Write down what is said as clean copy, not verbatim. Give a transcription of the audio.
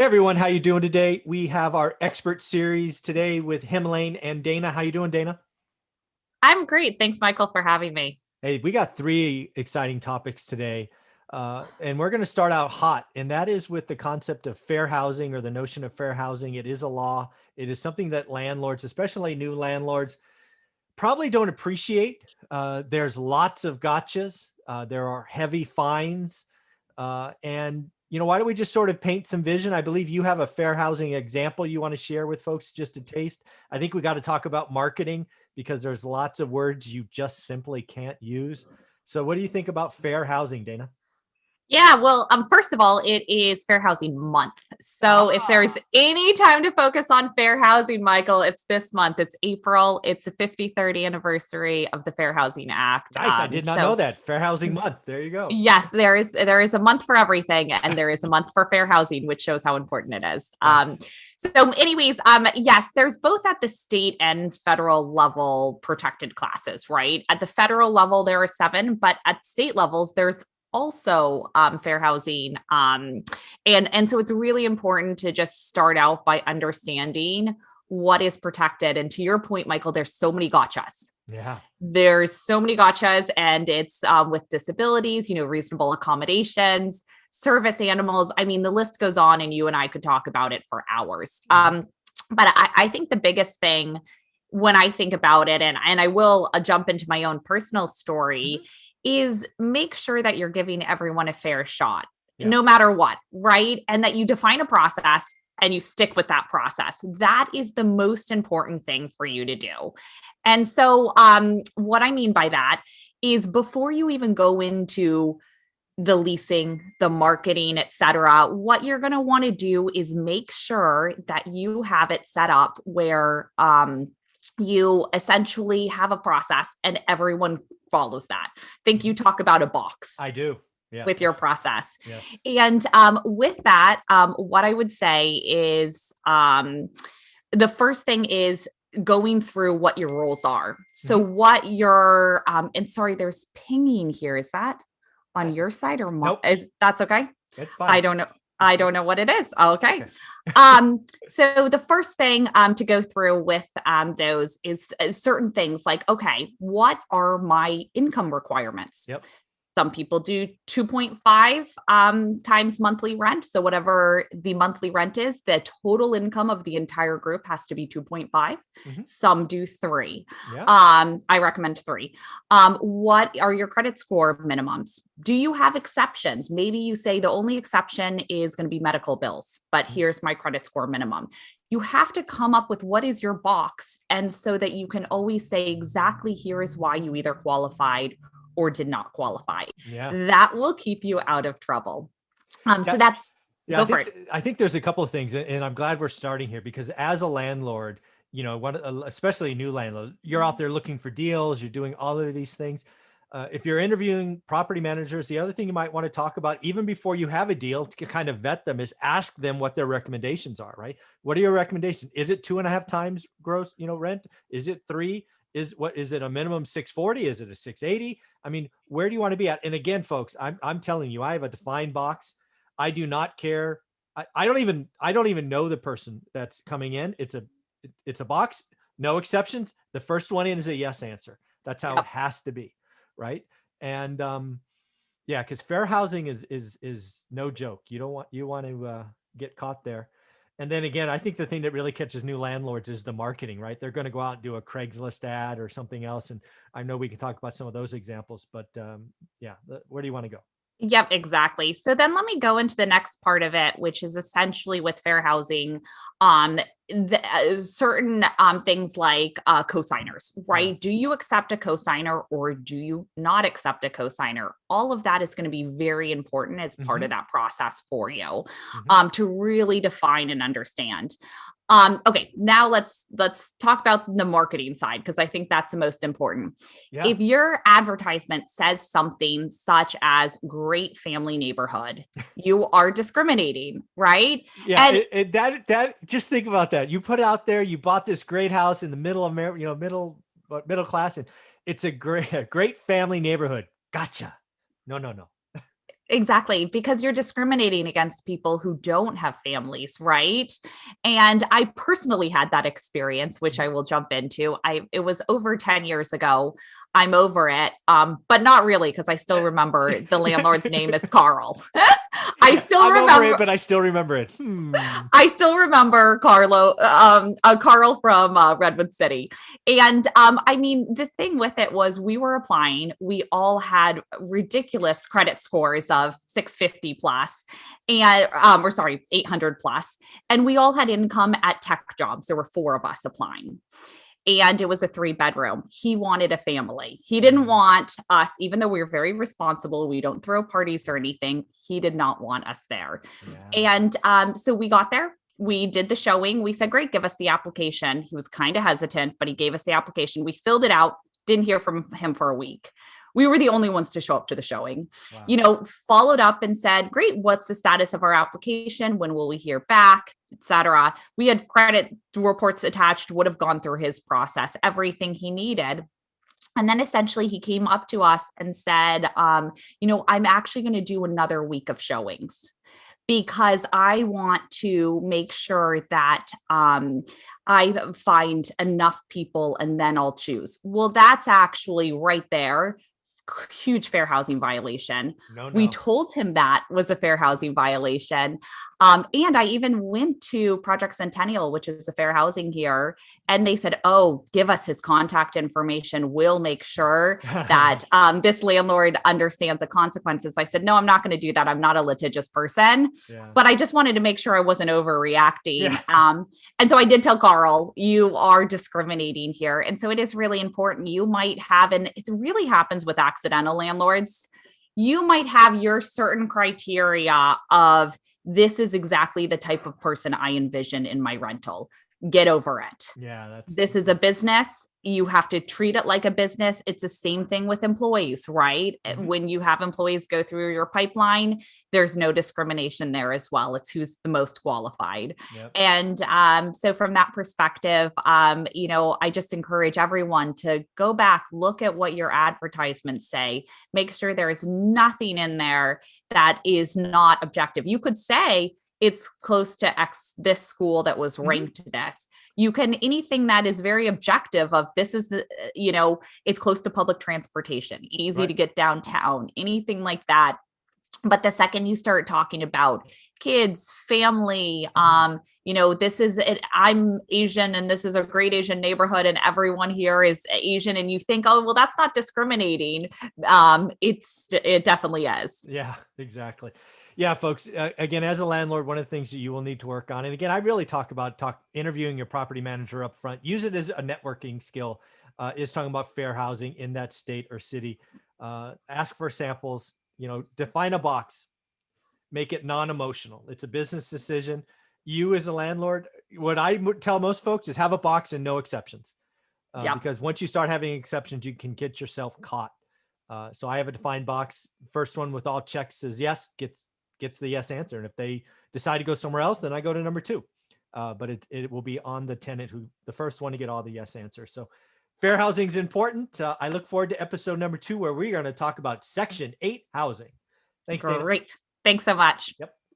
Hey everyone, how you doing today? We have our expert series today with Himalaine and Dana. How you doing, Dana? I'm great. Thanks, Michael, for having me. Hey, we got three exciting topics today, and we're going to start out hot, and that is with the concept of fair housing or the notion of fair housing. It is a law. It is something that landlords, especially new landlords, probably don't appreciate. There's lots of gotchas. There are heavy fines. And why don't we just sort of paint some vision? I believe you have a fair housing example you want to share with folks just to taste. I think we got to talk about marketing because there's lots of words you just simply can't use. So what do you think about fair housing, Dana? Yeah, well, first of all, it is Fair Housing Month. So if there's Ah, any time to focus on fair housing, Michael, it's this month. It's April. It's the 53rd anniversary of the Fair Housing Act. nice. I did not know So that. Fair housing month. There you go. yes, there is a month for everything, and there is a month for fair housing, which shows how important it is. Yes. So anyways, yes, there's both at the state and federal level protected classes, right? At the federal level, there are seven, but at state levels, there's also fair housing. And so it's really important to just start out by understanding what is protected. And to your point, Michael, there's so many gotchas. Yeah. There's so many gotchas, and it's with disabilities, reasonable accommodations, service animals. I mean, the list goes on, and you and I could talk about it for hours. But I think the biggest thing when I think about it, and I will jump into my own personal story, is make sure that you're giving everyone a fair shot, Yeah. no matter what, right? And that you define a process and you stick with that process. That is the most important thing for you to do. And so, what I mean by that is before you even go into the leasing, the marketing, et cetera, what you're going to want to do is make sure that you have it set up where you essentially have a process and everyone follows that. I think you talk about a box I do. Yes. with your process. Yes. And with that, what I would say is the first thing is going through what your rules are. So what your and sorry, there's pinging here. Is that on That's your side or nope. is that's okay? It's fine. I don't know. I don't know what it is. Okay. Okay. So the first thing to go through with those is certain things like, okay, what are my income requirements? Yep. Some people do 2.5 times monthly rent. So whatever the monthly rent is, the total income of the entire group has to be 2.5. Some do three. Yeah. I recommend three. What are your credit score minimums? Do you have exceptions? Maybe you say the only exception is going to be medical bills, but here's my credit score minimum. You have to come up with what is your box, and so that you can always say exactly here is why you either qualified or did not qualify. Yeah. That will keep you out of trouble. So that's Yeah, go for it. I think there's a couple of things, and I'm glad we're starting here because as a landlord, especially a new landlord, you're out there looking for deals, you're doing all of these things. If you're interviewing property managers, the other thing you might want to talk about, even before you have a deal to kind of vet them, is ask them what their recommendations are, right? What are your recommendations? Is it 2.5 times gross, rent? Is it three? Is it a minimum 640? Is it a 680? I mean, where do you want to be at? And again, folks, I'm telling you, I have a defined box. I do not care. I don't even know the person that's coming in. It's a box, no exceptions. The first one in is a yes answer. That's how it has to be, right? And yeah, because fair housing is no joke. You want to get caught there. And then again, I think the thing that really catches new landlords is the marketing, right? They're going to go out and do a Craigslist ad or something else. And I know we can talk about some of those examples, but yeah, where do you want to go? Yep, exactly. So then let me go into the next part of it, which is essentially with fair housing, certain things like cosigners, right? Yeah. Do you accept a cosigner or do you not accept a cosigner? All of that is going to be very important as part of that process for you to really define and understand. Okay, now let's talk about the marketing side because I think that's the most important. Yeah. If your advertisement says something such as great family neighborhood, you are discriminating, right? Yeah, And that just think about that. You put out there, you bought this great house in the middle of middle class, and it's a great family neighborhood. Gotcha. No, no, no. Exactly, because you're discriminating against people who don't have families, right? And I personally had that experience, which I will jump into. It was over 10 years ago. I'm over it, but not really, because I still remember the landlord's name is Carl. I still I'm over it, remember. but I still remember it. I still remember Carl from Redwood City. And I mean, the thing with it was we were applying, we all had ridiculous credit scores of 650 plus, and or sorry, 800 plus. And we all had income at tech jobs. There were 4 of us applying. And it was a 3-bedroom. He wanted a family. He didn't want us, even though we were very responsible. We don't throw parties or anything. He did not want us there. Yeah. And so we got there. We did the showing. We said, great, give us the application. He was kind of hesitant, but he gave us the application. We filled it out. Didn't hear from him for a week. We were the only ones to show up to the showing. Wow. Followed up and said, great, what's the status of our application? When will we hear back, etc. We had credit reports attached, would have gone through his process, everything he needed. And then essentially he came up to us and said, I'm actually going to do another week of showings, because I want to make sure that I find enough people and then I'll choose. Well, that's actually right there. Huge fair housing violation. No. We told him that was a fair housing violation. And I even went to Project Centennial, which is a fair housing here, and they said, oh, give us his contact information. We'll make sure that this landlord understands the consequences. I said, no, I'm not going to do that. I'm not a litigious person, but I just wanted to make sure I wasn't overreacting. Yeah. And so I did tell Carl, you are discriminating here. And so it is really important. You might have, and it really happens with accidental landlords, you might have your certain criteria of, this is exactly the type of person I envision in my rental. Get over it. Yeah, this is a business. You have to treat it like a business. It's the same thing with employees, right? Mm-hmm. When you have employees go through your pipeline, there's no discrimination there as well. It's who's the most qualified. Yep. And so from that perspective, I just encourage everyone to go back, look at what your advertisements say, make sure there is nothing in there that is not objective. You could say, it's close to X, this school that was ranked this. You can, anything that is very objective of this is the, it's close to public transportation, easy to get downtown, anything like that. But the second you start talking about kids, family, this is it. I'm Asian and this is a great Asian neighborhood and everyone here is Asian. And you think, oh, well, that's not discriminating. It definitely is. Yeah, exactly. Yeah, folks, again, as a landlord, one of the things that you will need to work on, and again, I really talk interviewing your property manager up front, use it as a networking skill, is talking about fair housing in that state or city. Ask for samples, define a box, make it non-emotional. It's a business decision. You as a landlord, what I tell most folks is have a box and no exceptions. Because once you start having exceptions, you can get yourself caught. So I have a defined box. First one with all checks says yes, gets the yes answer. And if they decide to go somewhere else, then I go to number 2. But it will be on the tenant the first one to get all the yes answers. So fair housing is important. I look forward to episode number 2, where we're going to talk about Section 8 housing. Thanks, Dana. Great. Thanks so much. Yep.